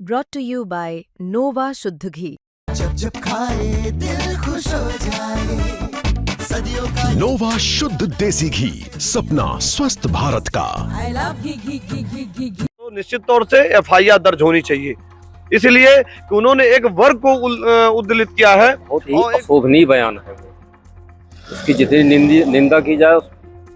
brought to you by Nova शुद्ध घी। जब जब खाए दिल खुश हो जाए, सदियों का नोवा शुद्ध देसी घी, सपना स्वस्थ भारत का। I love घी। तो निश्चित तौर से एफआईआर दर्ज होनी चाहिए, इसलिए कि उन्होंने एक वर्ग को उद्दलित किया है। बहुत ही अशोभनीय बयान है वो, उसकी जितनी निंदा की जाए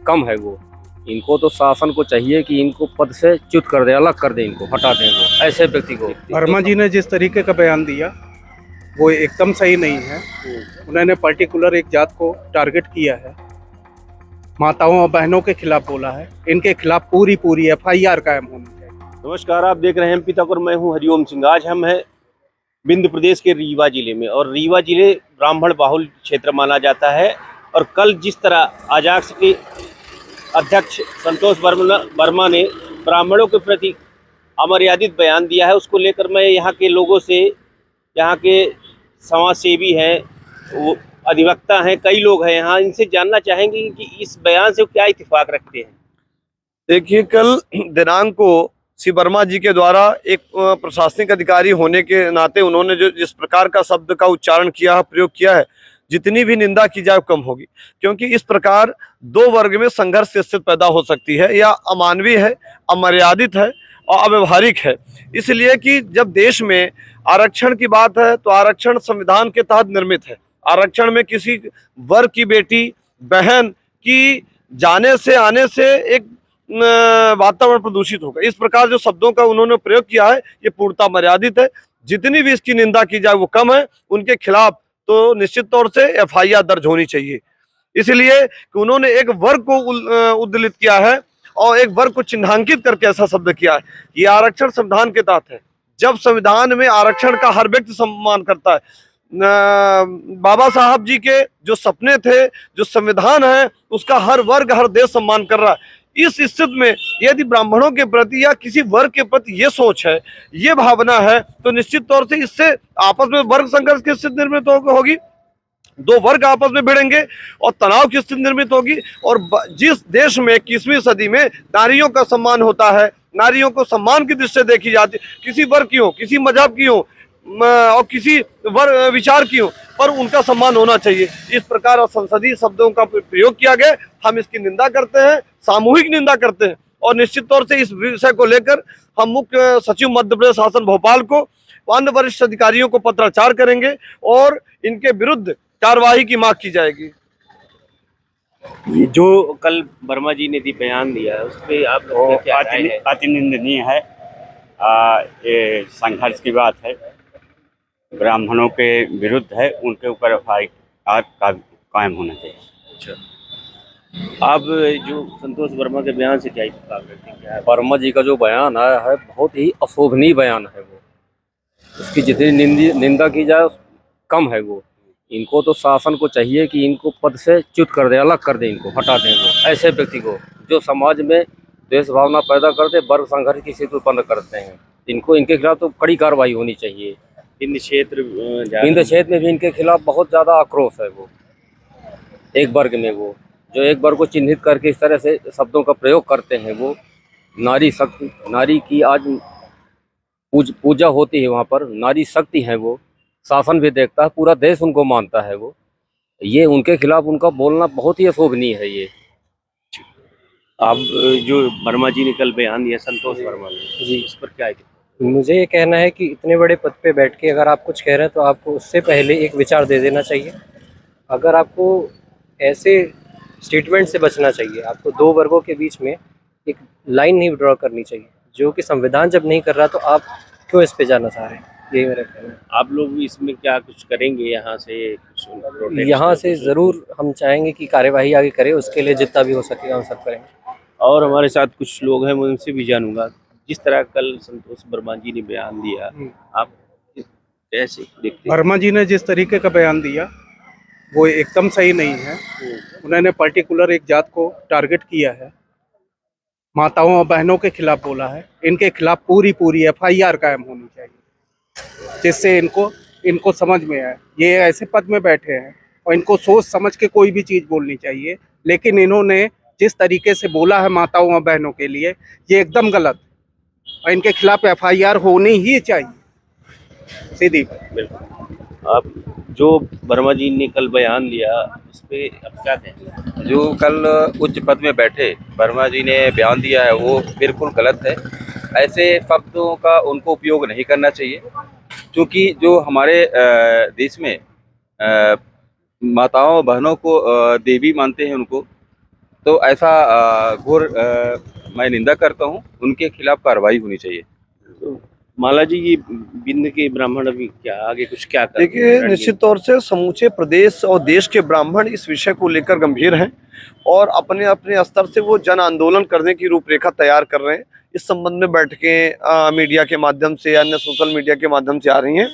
कम है वो। इनको तो शासन को चाहिए कि इनको पद से च्युत कर दे, अलग कर दे, इनको हटा दें वो ऐसे व्यक्ति को। वर्मा जी ने जिस तरीके का बयान दिया वो एकदम सही नहीं है। उन्होंने पर्टिकुलर एक जात को टारगेट किया है, माताओं और बहनों के खिलाफ बोला है। इनके खिलाफ पूरी एफआईआर कायम होनी चाहिए। नमस्कार, आप देख रहे हैं एमपी तक और मैं हूं हरिओम सिंह। आज हम हैं विंध्य प्रदेश के रीवा जिले में, और रीवा जिले ब्राह्मण बाहुल क्षेत्र माना जाता है। और कल जिस तरह अजाक्स के अध्यक्ष संतोष वर्मा ने ब्राह्मणों के प्रति अमर्यादित बयान दिया है, उसको लेकर मैं यहाँ के लोगों से, यहाँ के समाज सेवी हैं, वो अधिवक्ता हैं, कई लोग हैं यहाँ, इनसे जानना चाहेंगे कि इस बयान से वो क्या इत्तेफाक रखते हैं। देखिए, कल दिनांक को श्री वर्मा जी के द्वारा एक प्रशासनिक अधिकारी होने के नाते उन्होंने जो जिस प्रकार का शब्द का उच्चारण किया है, प्रयोग किया है, जितनी भी निंदा की जाए कम होगी, क्योंकि इस प्रकार दो वर्ग में संघर्ष की स्थिति पैदा हो सकती है। या अमानवीय है, अमर्यादित है और अव्यवहारिक है। इसलिए कि जब देश में आरक्षण की बात है तो आरक्षण संविधान के तहत निर्मित है। आरक्षण में किसी वर्ग की बेटी बहन की जाने से आने से एक वातावरण प्रदूषित होगा। इस प्रकार जो शब्दों का उन्होंने प्रयोग किया है ये पूर्णतः मर्यादित है। जितनी भी इसकी निंदा की जाए वो कम है। उनके खिलाफ तो निश्चित तौर से एफआईआर दर्ज होनी चाहिए, इसलिए कि उन्होंने एक वर्ग को उद्दलित किया है और एक वर्ग को चिन्हांकित करके ऐसा शब्द किया है। ये आरक्षण संविधान के तहत है। जब संविधान में आरक्षण का हर व्यक्ति सम्मान करता है, बाबा साहब जी के जो सपने थे, जो संविधान है, उसका हर वर्ग हर देश सम्मान कर रहा है। इस स्थिति में यदि ब्राह्मणों के प्रति या किसी वर्ग के प्रति ये सोच है, ये भावना है, तो निश्चित तौर से इससे आपस में वर्ग संघर्ष की स्थिति निर्मित होगी। दो वर्ग आपस में भिड़ेंगे और तनाव की स्थिति निर्मित होगी। और जिस देश में 21वीं सदी में नारियों का सम्मान होता है, नारियों को सम्मान की दृष्टि से देखी जाती, किसी वर्ग की हो, किसी मजहब की हो और किसी वर्ग विचार की हो, पर उनका सम्मान होना चाहिए। इस प्रकार संसदीय शब्दों का प्रयोग किया गया, हम इसकी निंदा करते हैं, सामूहिक निंदा करते हैं। और निश्चित तौर से इस विषय को लेकर हम मुख्य सचिव मध्य प्रदेश शासन भोपाल को, अन्य वरिष्ठ अधिकारियों को पत्राचार करेंगे और इनके विरुद्ध कार्रवाई की मांग की जाएगी। ये जो कल वर्मा जी ने बयान दिया है, उस पर आप क्या राय है? अति निंदनीय है। ये संघर्ष की बात है, ब्राह्मणों के विरुद्ध है, उनके ऊपर एफआईआर कायम होना चाहिए। अच्छा, आप जो संतोष वर्मा के बयान से क्या इत्तेफाक रखते हैं? वर्मा जी का जो बयान आया है बहुत ही अशोभनीय बयान है वो, उसकी जितनी निंदा की जाए कम है वो। इनको तो शासन को चाहिए कि इनको पद से च्युत कर दे, अलग कर दे, इनको हटा दें वो ऐसे व्यक्ति को जो समाज में देश भावना पैदा करते, वर्ग संघर्ष की स्थिति उत्पन्न करते हैं। इनको, इनके खिलाफ तो कड़ी कार्रवाई होनी चाहिए। विंध्य क्षेत्र में भी इनके खिलाफ बहुत ज़्यादा आक्रोश है वो। एक वर्ग में वो जो एक वर्ग को चिन्हित करके इस तरह से शब्दों का प्रयोग करते हैं, वो नारी शक्ति, नारी की आज पूजा होती है, वहाँ पर नारी शक्ति है वो। शासन भी देखता है, पूरा देश उनको मानता है वो। ये उनके खिलाफ उनका बोलना बहुत ही अशोभनीय है। ये आप जो वर्मा जी ने कल बयान दिया, संतोष वर्मा जी, उस पर क्या है? मुझे ये कहना है कि इतने बड़े पद पे बैठ के अगर आप कुछ कह रहे हैं तो आपको उससे पहले एक विचार दे देना चाहिए। अगर आपको ऐसे स्टेटमेंट से बचना चाहिए, आपको दो वर्गों के बीच में एक लाइन नहीं ड्रॉ करनी चाहिए, जो कि संविधान जब नहीं कर रहा तो आप क्यों इस पे जाना चाह रहे हैं, यही मेरा कहना है। आप लोग इसमें क्या कुछ करेंगे यहाँ से? यहाँ से ज़रूर हम चाहेंगे कि कार्यवाही आगे करें, उसके लिए जितना भी हो सकेगा हम सब करेंगे। और हमारे साथ कुछ लोग हैं, मैं उनसे भी जानूंगा। जिस तरह कल संतोष वर्मा जी ने बयान दिया, आप कैसे देखते हैं? वर्मा जी ने जिस तरीके का बयान दिया वो एकदम सही नहीं है। उन्होंने पर्टिकुलर एक जात को टारगेट किया है, माताओं और बहनों के खिलाफ बोला है। इनके खिलाफ पूरी एफआईआर कायम होनी चाहिए, जिससे इनको समझ में आए। ये ऐसे पद में बैठे हैं और इनको सोच समझ के कोई भी चीज़ बोलनी चाहिए, लेकिन इन्होंने जिस तरीके से बोला है माताओं और बहनों के लिए, ये एकदम गलत। और इनके खिलाफ एफआईआर होनी ही चाहिए। सीधी। बिल्कुल। आप जो वर्मा जी ने कल बयान दिया उस पे अब क्या कहें? जो कल उच्च पद में बैठे वर्मा जी ने बयान दिया है वो बिल्कुल गलत है। ऐसे शब्दों का उनको उपयोग नहीं करना चाहिए, क्योंकि जो हमारे देश में माताओं बहनों को देवी मानते हैं उनको, तो ऐसा घोर मैं निंदा करता हूँ। उनके खिलाफ कार्रवाई होनी चाहिए। तो माला जी, ये बिंद के ब्राह्मण अभी क्या आगे कुछ क्या कर देखिए, निश्चित तौर से समूचे प्रदेश और देश के ब्राह्मण इस विषय को लेकर गंभीर हैं और अपने अपने स्तर से वो जन आंदोलन करने की रूपरेखा तैयार कर रहे हैं। इस संबंध में बैठकें मीडिया के माध्यम से, अन्य सोशल मीडिया के माध्यम से आ रही हैं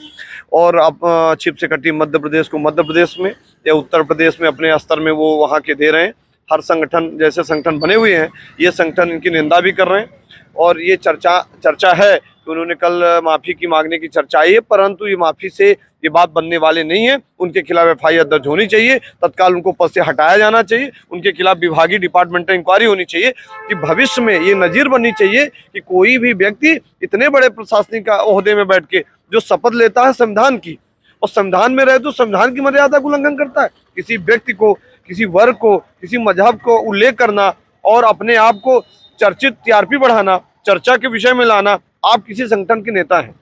और अब चिप सेक्रेटरी मध्य प्रदेश को मध्य प्रदेश में या उत्तर प्रदेश में अपने स्तर में वो वहाँ के दे रहे हैं। हर संगठन, जैसे संगठन बने हुए हैं, ये संगठन इनकी निंदा भी कर रहे हैं और ये चर्चा है कि उन्होंने कल माफ़ी की मांगने की चर्चा आई है, परंतु ये माफ़ी से ये बात बनने वाले नहीं है। उनके खिलाफ एफआईआर दर्ज होनी चाहिए, तत्काल उनको पद से हटाया जाना चाहिए, उनके खिलाफ विभागीय डिपार्टमेंटल इंक्वायरी होनी चाहिए कि भविष्य में ये नज़ीर बननी चाहिए कि कोई भी व्यक्ति इतने बड़े प्रशासनिक ओहदे में बैठ के जो शपथ लेता है संविधान की और संविधान में रहे तो संविधान की मर्यादा का उल्लंघन करता है। किसी व्यक्ति को, किसी वर्ग को, किसी मजहब को उल्लेख करना और अपने आप को चर्चित टीआरपी बढ़ाना, चर्चा के विषय में लाना, आप किसी संगठन के नेता हैं,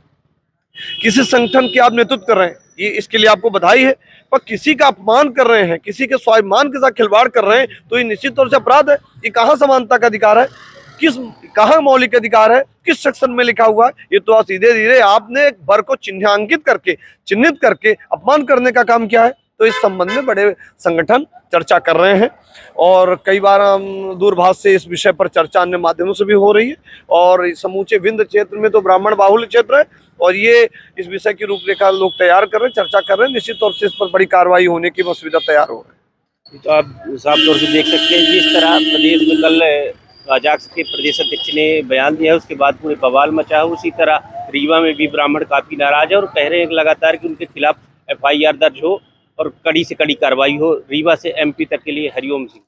किसी संगठन के आप नेतृत्व कर रहे हैं, ये इसके लिए आपको बधाई है। पर किसी का अपमान कर रहे हैं, किसी के स्वाभिमान के साथ खिलवाड़ कर रहे हैं, तो ये निश्चित तौर से अपराध है। ये कहाँ समानता का अधिकार है, कहाँ मौलिक अधिकार है, किस सेक्शन में लिखा हुआ है? ये तो आप सीधे धीरे आपने एक वर्ग को चिन्हित करके अपमान करने का काम किया है। तो इस संबंध में बड़े संगठन चर्चा कर रहे हैं और कई बार हम दूरभाष से इस विषय पर चर्चा अन्य माध्यमों से भी हो रही है और समूचे विंध्य क्षेत्र में तो ब्राह्मण बाहुल्य क्षेत्र है और ये इस विषय की रूपरेखा लोग तैयार कर रहे हैं, चर्चा कर रहे हैं। निश्चित तौर से इस पर बड़ी कार्रवाई होने की मसविदा तैयार हो रही है। तो आप साफ तौर से देख सकते हैं जिस तरह प्रदेश में कल अजाक्स के प्रदेश अध्यक्ष ने बयान दिया, उसके बाद पूरे बवाल मचा है। उसी तरह रीवा में भी ब्राह्मण काफी नाराज है और कह रहे हैं लगातार कि उनके खिलाफ एफआईआर दर्ज हो और कड़ी से कड़ी कार्रवाई हो। रीवा से एमपी तक के लिए हरिओम सिंह।